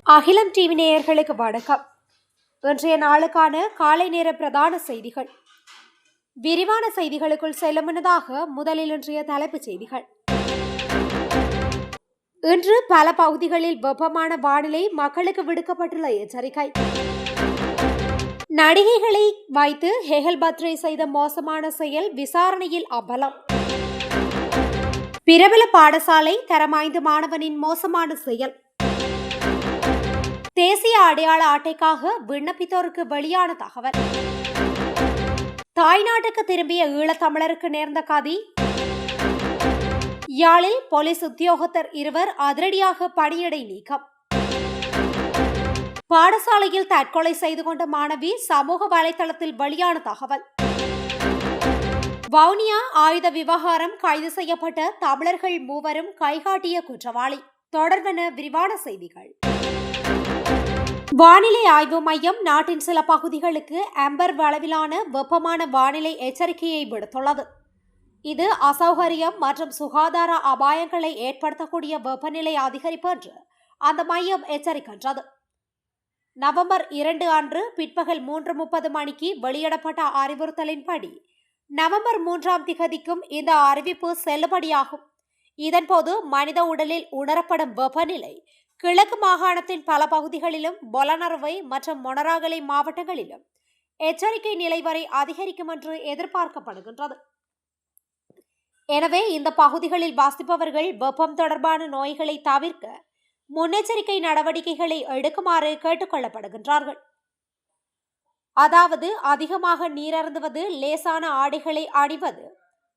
அகிலம் டிவி நேயர்களுக்கு வணக்கம். இன்றைய நாளுக்கான காலை நேர பிரதான செய்திகள். விரிவான செய்திகளுக்குள் செல்ல முன்னதாக முதலில் இன்றைய தலைப்புச் செய்திகள். இன்று பல பகுதிகளில் வெப்பமான வானிலை, மக்களுக்கு விடுக்கப்பட்டுள்ள எச்சரிக்கை. நடிகைகளை வைத்து ஹெகல் பத்ரே செய்த மோசமான செயல் விசாரணையில் அம்பலம். பிரபல பாடசாலை தரம் 5 மாணவனின் மோசமான செயல். தேசிய அடையாள அட்டைக்காக விண்ணப்பித்தோருக்கு வெளியான தகவல். தாய்நாட்டுக்கு திரும்பிய ஈழத்தமிழருக்கு நேர்ந்த கதி. யாழில் போலீஸ் உத்தியோகத்தர் 2 அதிரடியாக பணியிடை நீக்கம். பாடசாலையில் தற்கொலை செய்து கொண்ட மாணவி சமூக வலைதளத்தில் வெளியான தகவல். வவுனியா ஆயுத விவகாரம், கைது செய்யப்பட்ட தமிழர்கள் 3 கைகாட்டிய குற்றவாளி. தொடர்வன விரிவான செய்திகள். வானிலை ஆய்வு மையம் நாட்டின் சில பகுதிகளுக்கு அம்பர் அளவிலான வெப்பமான வானிலை எச்சரிக்கையை விடுத்துள்ளது. இது அசௌகரியம் மற்றும் சுகாதார அபாயங்களை ஏற்படுத்தக்கூடிய வெப்பநிலை அதிகரிப்பு என்று அந்த மையம் எச்சரிக்கின்றது. நவம்பர் 2 அன்று பிற்பகல் 3:30 மணிக்கு வெளியிடப்பட்ட அறிவுறுத்தலின்படி நவம்பர் 3ஆம் திகதிக்கும் இந்த அறிவிப்பு செல்லுபடியாகும். இதன்போது மனித உடலில் உணரப்படும் வெப்பநிலை கிழக்கு மாகாணத்தின் பல பகுதிகளிலும், பொலனறுவை மற்றும் மொனராகலை மாவட்டங்களிலும் எச்சரிக்கை நிலை வரை அதிகரிக்கும் என்று எதிர்பார்க்கப்படுகின்றது. எனவே இந்த பகுதிகளில் வசிப்பவர்கள் வெப்பம் தொடர்பான நோய்களை தவிர்க்க முன்னெச்சரிக்கை நடவடிக்கைகளை எடுக்குமாறு கேட்டுக்கொள்ளப்படுகின்றார்கள். அதாவது அதிகமாக நீரருந்துவது, லேசான ஆடைகளை அணிவது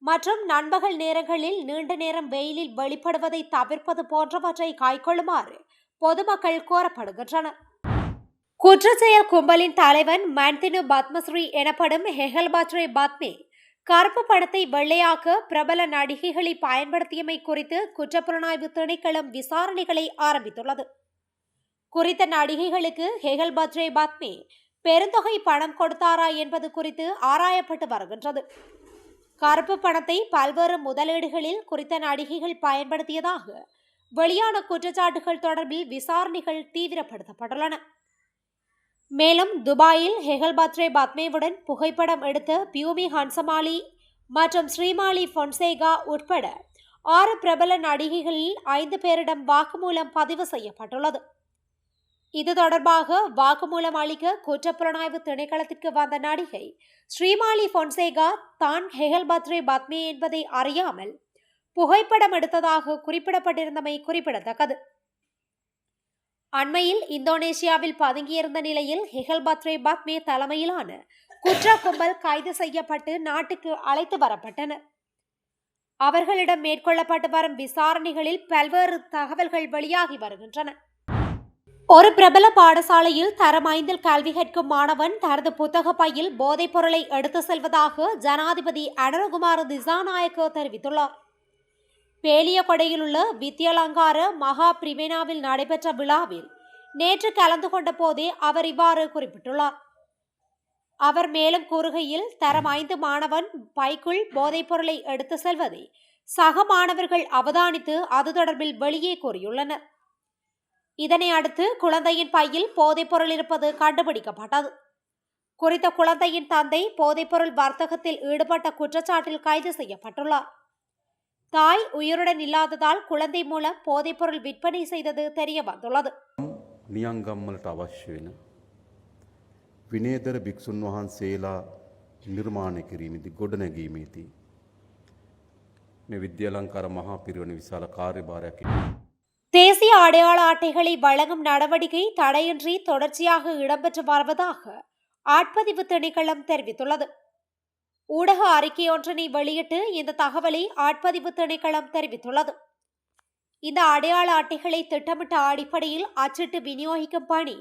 மற்றும் நண்பகல் நேரங்களில் நீண்ட நேரம் வெயிலில் வெளிப்படுவதை தவிர்ப்பது போன்றவற்றை கைக்கொள்ளுமாறு பொதுமக்கள் கோரப்படுகின்றனர். குற்றச்செயல் கும்பலின் தலைவன் மன்தினு பத்மஸ்ரீ எனப்படும் ஹெகல் பத்ரே பத்மே கருப்பு பணத்தை வெள்ளையாக்க பிரபல நடிகைகளை பயன்படுத்தியமை குறித்து குற்றப்புலனாய்வு திணைக்களம் விசாரணைகளை ஆரம்பித்துள்ளது. குறித்த நடிகைகளுக்கு ஹெகல் பத்ரே பத்மே பெருந்தொகை பணம் கொடுத்தாரா என்பது குறித்து ஆராயப்பட்டு வருகின்றது. கருப்பு பணத்தை பல்வேறு முதலீடுகளில் குறித்த நடிகைகள் பயன்படுத்தியதாக வெளியான குற்றச்சாட்டுகள் தொடர்பில் விசாரணைகள் தீவிரப்படுத்தப்பட்டுள்ளன. மேலும் துபாயில் ஹெகல் பத்ரே பத்மேவுடன் புகைப்படம் எடுத்த பியூமி ஹன்சமாலி மற்றும் ஸ்ரீமாலி பொன்சேகா உட்பட 6 பிரபல நடிகைகளில் 5 பேரிடம் வாக்குமூலம் பதிவு செய்யப்பட்டுள்ளது. இது தொடர்பாக வாக்குமூலம் அளிக்க குற்றப்புலனாய்வு திணைக்களத்திற்கு வந்த நடிகை ஸ்ரீமாலி பொன்சேகா தான் ஹெகல் பத்ரே பத்மே என்பதை அறியாமல் புகைப்படம் எடுத்ததாக குறிப்பிடப்பட்டிருந்தமை குறிப்பிடத்தக்கது. அண்மையில் இந்தோனேசியாவில் பதுங்கியிருந்த நிலையில் ஹெகல் பத்ரே பத்மே தலைமையிலான குற்ற கும்பல் கைது செய்யப்பட்டு நாட்டுக்கு அழைத்து வரப்பட்டனர். அவர்களிடம் மேற்கொள்ளப்பட்டு வரும் விசாரணைகளில் பல்வேறு தகவல்கள் வெளியாகி வருகின்றன. ஒரு பிரபல பாடசாலையில் தரம் 5 கல்வி கற்கும் மாணவன் தனது புத்தக பையில் போதைப் பொருளை எடுத்து செல்வதாக ஜனாதிபதி அனுரகுமார திசாநாயக்க தெரிவித்துள்ளார். பேலியகொடையில் உள்ள வித்யலங்கார மகா பிரிமினாவில் நடைபெற்ற விழாவில் நேற்று கலந்து கொண்ட போதே அவர் இவ்வாறு குறிப்பிட்டுள்ளார். அவர் மேலும் கூறுகையில், தரம் 5 மாணவன் பைக்குள் போதைப் பொருளை எடுத்து செல்வதை சக மாணவர்கள் அவதானித்து அது தொடர்பில் வெளியே கூறியுள்ளனர். இதனை அடுத்து குழந்தையின் பையில் போதைப்பொருள் இருப்பது கண்டுபிடிக்கப்பட்டது. குறித்த குழந்தையின் தந்தை போதைப்பொருள் வர்த்தகத்தில் ஈடுபட்ட குற்றச்சாட்டில் கைது செய்யப்பட்டுள்ளார். தாய் உயிருடன் இல்லாததால் குழந்தை மூலம் போதைப்பொருள் விற்பனை செய்தது தெரிய வந்துள்ளது. නියංගම්වලට අවශ්‍ය වෙන විනේදර භික්ෂුන් වහන්සේලා නිර්මාණය කිරීමේදී ගොඩනැගීමේදී මේ විද්‍යාලංකාර මහා පිරිවෙන විශාල කාර්යභාරයක් தேசிய அடையாள அட்டைகளை வழங்கும் நடவடிக்கை தடையின்றி தொடர்ச்சியாக இடம்பெற்று வருவதாக ஆட்பதிவு திணைக்களம் தெரிவித்துள்ளது. ஊடக அறிக்கை ஒன்றினை வெளியிட்டு இந்த தகவலை ஆட்பதிவு திணைக்களம் தெரிவித்துள்ளது. இந்த அடையாள அட்டைகளை திட்டமிட்ட அடிப்படையில் அச்சிட்டு விநியோகிக்கும் பணி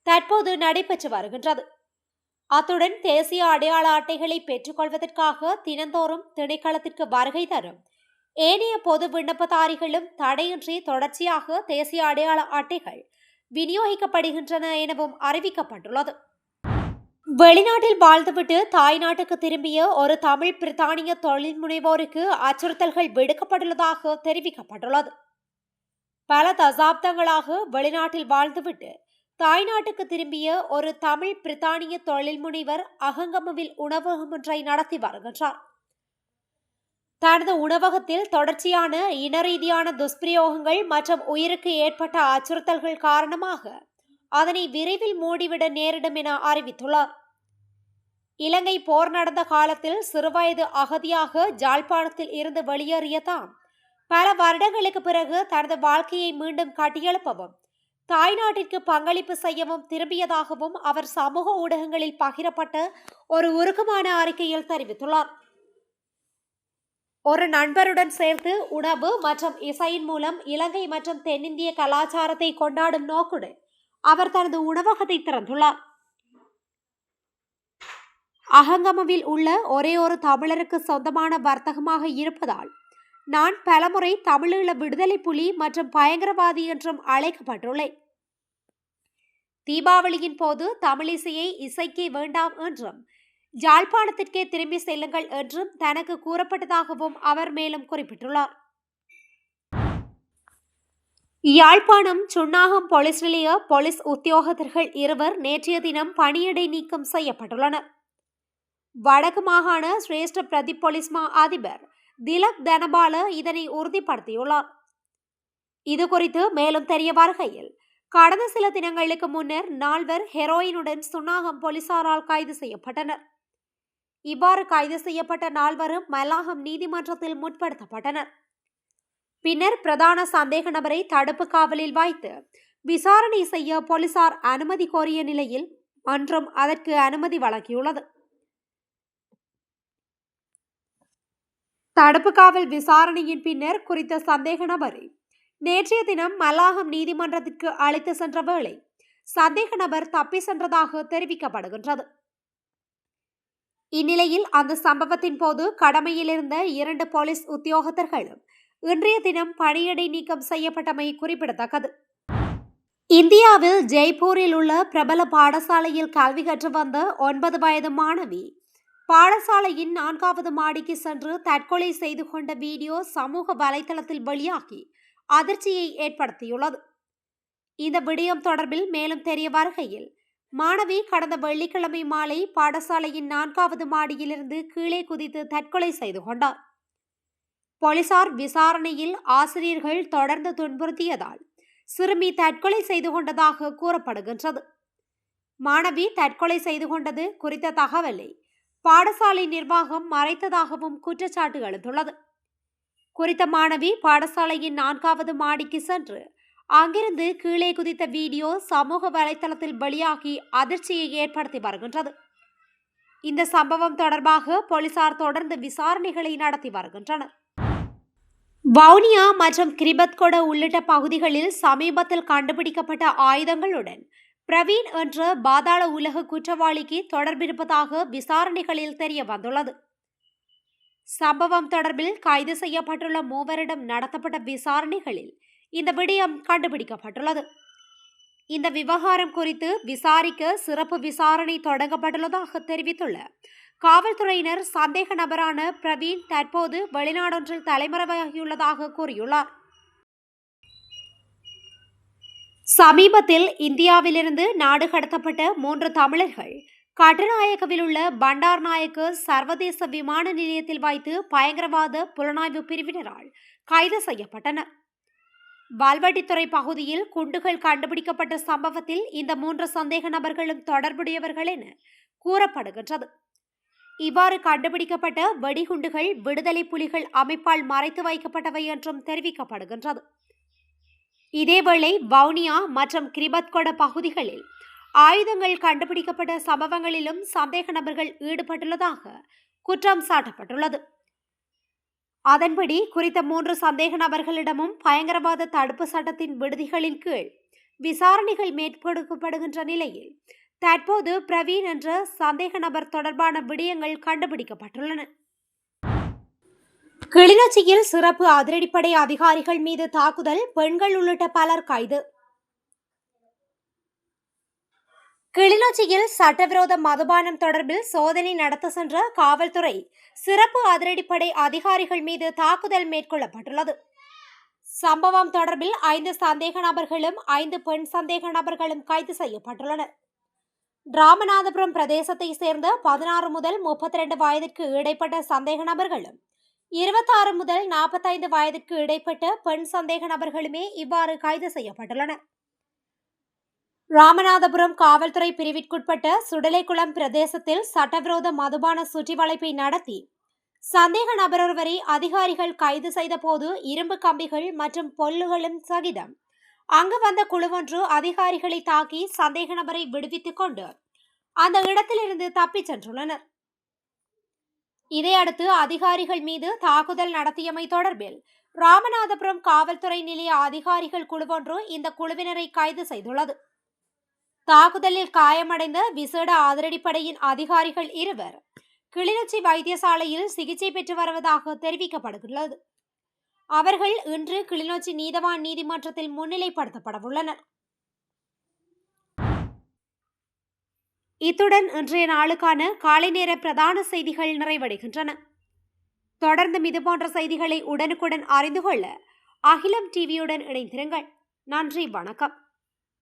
தற்போது நடைபெற்று வருகின்றது. அத்துடன் தேசிய அடையாள அட்டைகளை பெற்றுக்கொள்வதற்காக தினந்தோறும் திணைக்களத்திற்கு வருகை தரும் ஏனைய பொது விண்ணப்பதாரிகளும் தடையின்றி தொடர்ச்சியாக தேசிய அடையாள அட்டைகள் விநியோகிக்கப்படுகின்றன எனவும் அறிவிக்கப்பட்டுள்ளது. வெளிநாட்டில் வாழ்ந்துவிட்டு தாய்நாட்டுக்கு திரும்பிய ஒரு தமிழ் பிரித்தானிய தொழில் முனைவோருக்கு அச்சுறுத்தல்கள் விடுக்கப்பட்டுள்ளதாக தெரிவிக்கப்பட்டுள்ளது. பல தசாப்தங்களாக வெளிநாட்டில் வாழ்ந்துவிட்டு தாய்நாட்டுக்கு திரும்பிய ஒரு தமிழ் பிரித்தானிய தொழில் முனைவர் அகங்கமுவில் உணவகம் ஒன்றை நடத்தி வருகின்றார். தனது உணவகத்தில் தொடர்ச்சியான இனரீதியான துஷ்பிரயோகங்கள் மற்றும் உயிருக்கு ஏற்பட்ட அச்சுறுத்தல்கள் காரணமாக அதனை விரைவில் மூடிவிட நேரிடும் என அறிவித்துள்ளார். இலங்கை போர் நடந்த காலத்தில் சிறுவயது அகதியாக ஜாழ்ப்பாணத்தில் இருந்து வெளியேறிய தாம் பல வருடங்களுக்கு பிறகு தனது வாழ்க்கையை மீண்டும் கட்டியெழுப்பவும் தாய்நாட்டிற்கு பங்களிப்பு செய்யவும் திரும்பியதாகவும் அவர் சமூக ஊடகங்களில் பகிரப்பட்ட ஒரு உருக்கமான அறிக்கையில் தெரிவித்துள்ளார். ஒரு நண்பருடன் சேர்த்து உணவு மற்றும் இசையின் மூலம் இலங்கை மற்றும் தென்னிந்திய கலாச்சாரத்தை கொண்டாடும் நோக்குடன் அவர் தனது உணவகத்தை திறந்துள்ளார். அகங்கமுவில் உள்ள ஒரே ஒரு தமிழருக்கு சொந்தமான வர்த்தகமாக இருப்பதால் நான் பலமுறை தமிழீழ விடுதலை புலி மற்றும் பயங்கரவாதி என்றும் அழைக்கப்பட்டுள்ளேன். தீபாவளியின் போது தமிழிசையை இசைக்க வேண்டாம் என்றும் யாழ்ப்பாணத்திற்கே திரும்பி செல்லுங்கள் என்றும் தனக்கு கூறப்பட்டதாகவும் அவர் மேலும் குறிப்பிட்டுள்ளார். யாழ்ப்பாணம் சுன்னாகம் போலீஸ் நிலைய போலீஸ் உத்தியோகத்தர்கள் இருவர் நேற்றைய தினம் பணியிடை நீக்கம் செய்யப்பட்டுள்ளனர். வடக்கு மாகாண சிரேஷ்ட பிரதி போலீஸ் மா அதிபர் திலக் தனபால இதனை உறுதிப்படுத்தியுள்ளார். இதுகுறித்து மேலும் தெரிய வருகையில் கடந்த சில தினங்களுக்கு முன்னர் 4 ஹெரோயினுடன் சுன்னாகம் போலீசாரால் கைது செய்யப்பட்டனர். இவ்வாறு கைது செய்யப்பட்ட 4 மல்லாகம் நீதிமன்றத்தில் முற்படுத்தப்பட்டனர். பின்னர் பிரதான சந்தேக நபரை தடுப்பு காவலில் வைத்து விசாரணை செய்ய போலீசார் அனுமதி கோரிய நிலையில் மன்றம் அதற்கு அனுமதி வழங்கியுள்ளது. தடுப்பு காவல் விசாரணையின் பின்னர் குறித்த சந்தேக நபரை நேற்றைய தினம் மல்லாகம் நீதிமன்றத்திற்கு அழைத்து சென்ற வேளை சந்தேக நபர் தப்பி சென்றதாக தெரிவிக்கப்படுகின்றது. இந்நிலையில் அந்த சம்பவத்தின் போது கடமையில் இருந்த 2 போலீஸ் உத்தியோகத்தர்களும் இன்றைய தினம் பணியிடை நீக்கம் செய்யப்பட்டமை குறிப்பிடத்தக்கது. இந்தியாவில் ஜெய்ப்பூரில் உள்ள பிரபல பாடசாலையில் கல்வி கற்று வந்த 9 வயது மாணவி பாடசாலையின் 4வது மாடிக்கு சென்று தற்கொலை செய்து கொண்ட வீடியோ சமூக வலைதளத்தில் வெளியாகி அதிர்ச்சியை ஏற்படுத்தியுள்ளது. இந்த விடயம் தொடர்பில் மேலும் தெரிய வருகையில் மாணவி கடந்த வெள்ளிக்கிழமை மாலை பாடசாலையின் 4வது மாடியிலிருந்து கீழே குதித்து தற்கொலை செய்து கொண்டார். போலீசார் விசாரணையில் ஆசிரியர்கள் தொடர்ந்து துன்புறுத்தியதால் சிறுமி தற்கொலை செய்து கொண்டதாக கூறப்படுகின்றது. மாணவி தற்கொலை செய்து கொண்டது குறித்த தகவலை பாடசாலை நிர்வாகம் மறைத்ததாகவும் குற்றச்சாட்டு எழுந்துள்ளது. குறித்த மாணவி பாடசாலையின் 4வது மாடிக்கு சென்று அங்கிருந்து கீழே குதித்த வீடியோ சமூக வலைதளத்தில் வெளியாகி அதிர்ச்சியை ஏற்படுத்தி வருகின்றது. இந்த சம்பவம் தொடர்பாக போலீசார் தொடர்ந்து விசாரணைகளை நடத்தி வருகின்றனர். வவுனியா மற்றும் கிரிபத்கொட உள்ளிட்ட பகுதிகளில் சமீபத்தில் கண்டுபிடிக்கப்பட்ட ஆயுதங்களுடன் பிரவீன் என்ற பாதாள உலக குற்றவாளிக்கு தொடர்பிருப்பதாக விசாரணைகளில் தெரிய வந்துள்ளது. சம்பவம் தொடர்பில் கைது செய்யப்பட்டுள்ள 3 நடத்தப்பட்ட விசாரணைகளில் இந்த விடயம் கண்டுபிடிக்கப்பட்டுள்ளது. இந்த விவகாரம் குறித்து விசாரிக்க சிறப்பு விசாரணை தொடங்கப்பட்டுள்ளதாக தெரிவித்துள்ள காவல்துறையினர் சந்தேக நபரான பிரவீன் தற்போது வெளிநாடொன்றில் தலைமறைவாகியுள்ளதாக கூறியுள்ளார். சமீபத்தில் இந்தியாவிலிருந்து நாடு கடத்தப்பட்ட 3 தமிழர்கள் கட்டுநாயக்கவில் உள்ள பண்டார் நாயக்கு சர்வதேச விமான நிலையத்தில் வைத்து பயங்கரவாத புலனாய்வு பிரிவினரால் கைது செய்யப்பட்டனர். வால்வட்டித்துறை பகுதியில் குண்டுகள் கண்டுபிடிக்கப்பட்ட சம்பவத்தில் இந்த 3 சந்தேக நபர்களும் தொடர்புடையவர்கள் என கூறப்படுகின்றது. இவ்வாறு கண்டுபிடிக்கப்பட்ட வெடிகுண்டுகள் விடுதலை புலிகள் அமைப்பால் மறைத்து வைக்கப்பட்டவை என்றும் தெரிவிக்கப்படுகின்றது. இதேவேளை வவுனியா மற்றும் கிரிபத்கொட பகுதிகளில் ஆயுதங்கள் கண்டுபிடிக்கப்பட்ட சம்பவங்களிலும் சந்தேக நபர்கள் ஈடுபட்டுள்ளதாக குற்றம் சாட்டப்பட்டுள்ளது. அதன்படி குறித்த 3 சந்தேக நபர்களிடமும் பயங்கரவாத தடுப்பு சட்டத்தின் விடுதிகளின் கீழ் விசாரணைகள் மேற்கொள்ளப்படுகின்ற நிலையில் தற்போது பிரவீன் என்ற சந்தேக நபர் தொடர்பான விடயங்கள் கண்டுபிடிக்கப்பட்டுள்ளன. கிளிநொச்சியில் சிறப்பு அதிரடிப்படை அதிகாரிகள் மீது தாக்குதல், பெண்கள் உள்ளிட்ட பலர் கைது. கிளிநொச்சியில் சட்டவிரோத மதுபானம் தொடர்பில் சோதனை நடத்த சென்ற காவல்துறை சிறப்பு அதிரடிப்படை அதிகாரிகள் மீது தாக்குதல் மேற்கொள்ளப்பட்டுள்ளது. சம்பவம் தொடர்பில் 5 சந்தேக நபர்களும் 5 பெண் சந்தேக நபர்களும் கைது செய்யப்பட்டுள்ளனர். ராமநாதபுரம் பிரதேசத்தை சேர்ந்த 16 முதல் 32 வயதிற்கு இடைப்பட்ட சந்தேக நபர்களும் 26 முதல் 45 வயதிற்கு இடைப்பட்ட பெண் சந்தேக நபர்களுமே இவ்வாறு கைது செய்யப்பட்டுள்ளனர். ராமநாதபுரம் காவல்துறை பிரிவிற்குட்பட்ட சுடலைக்குளம் பிரதேசத்தில் சட்டவிரோத மதுபான சுற்றிவளைப்பை நடத்தி சந்தேக நபர் ஒருவரை அதிகாரிகள் கைது செய்த போது இரும்பு கம்பிகள் மற்றும் பொல்லுகளும் சகிதம் அங்கு வந்த குழுவொன்று அதிகாரிகளை தாக்கி சந்தேக நபரை விடுவித்துக் கொண்டு அந்த இடத்திலிருந்து தப்பிச் சென்றுள்ளனர். இதையடுத்து அதிகாரிகள் மீது தாக்குதல் நடத்தியமை தொடர்பில் ராமநாதபுரம் காவல்துறை நிலைய அதிகாரிகள் குழுவொன்று இந்த குழுவினரை கைது செய்துள்ளது. தாக்குதலில் காயமடைந்த விசேட அதிரடிப்படையின் அதிகாரிகள் 2 கிளிநொச்சி வைத்தியசாலையில் சிகிச்சை பெற்று வருவதாக தெரிவிக்கப்படுகிறது. அவர்கள் இன்று கிளிநொச்சி நீதவான் நீதிமன்றத்தில் முன்னிலைப்படுத்தப்படவுள்ளனர். இத்துடன் இன்றைய நாளுக்கான காலை நேர பிரதான செய்திகள் நிறைவடைகின்றன. தொடர்ந்து இதுபோன்ற செய்திகளை உடனுக்குடன் அறிந்து கொள்ள அகிலம் டிவியுடன் இணைந்திருங்கள். நன்றி, வணக்கம்.